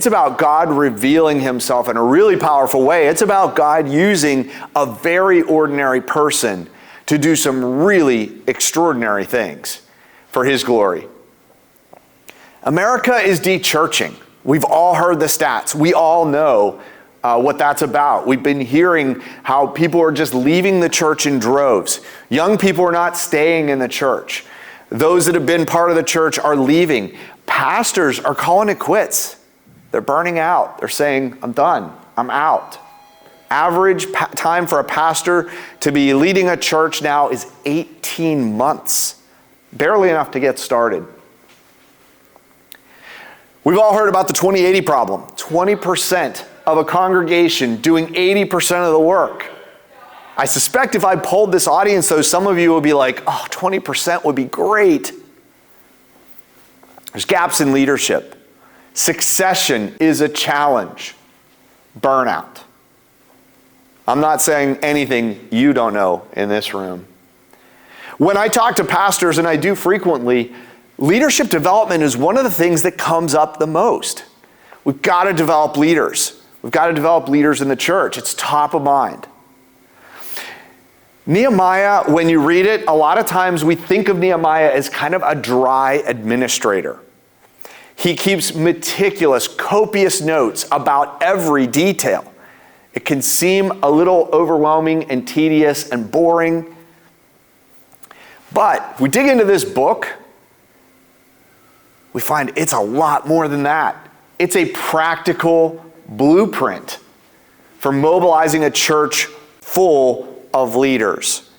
It's about God revealing himself in a really powerful way. It's about God using a very ordinary person to do some really extraordinary things for his glory. America is de-churching. We've all heard the stats. We all know what that's about. We've been hearing how people are just leaving the church in droves. Young people are not staying in the church. Those that have been part of the church are leaving. Pastors are calling it quits. They're burning out. They're saying, I'm done. I'm out. Average time for a pastor to be leading a church now is 18 months. Barely enough to get started. We've all heard about the 20-80 problem. 20% of a congregation doing 80% of the work. I suspect if I polled this audience, though, some of you would be like, 20% would be great. There's gaps in leadership. Succession is a challenge. Burnout. I'm not saying anything you don't know in this room. When I talk to pastors, and I do frequently, leadership development is one of the things that comes up the most. We've got to develop leaders. We've got to develop leaders in the church. It's top of mind. Nehemiah, when you read it, a lot of times we think of Nehemiah as kind of a dry administrator. He keeps meticulous, copious notes about every detail. It can seem a little overwhelming and tedious and boring. But if we dig into this book, we find it's a lot more than that. It's a practical blueprint for mobilizing a church full of leaders.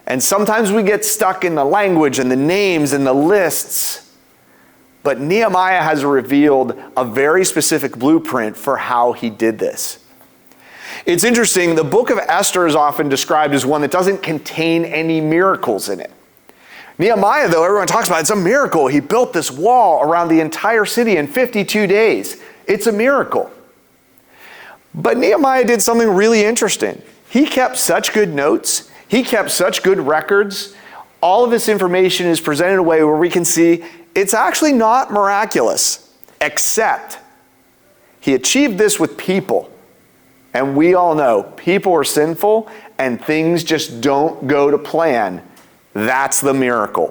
And sometimes we get stuck in the language and the names and the lists. But Nehemiah has revealed a very specific blueprint for how he did this. It's interesting, the book of Esther is often described as one that doesn't contain any miracles in it. Nehemiah, though, everyone talks about, it's a miracle. He built this wall around the entire city in 52 days. It's a miracle. But Nehemiah did something really interesting. He kept such good notes. He kept such good records. All of this information is presented in a way where we can see it's actually not miraculous, except he achieved this with people. And we all know people are sinful and things just don't go to plan. That's the miracle.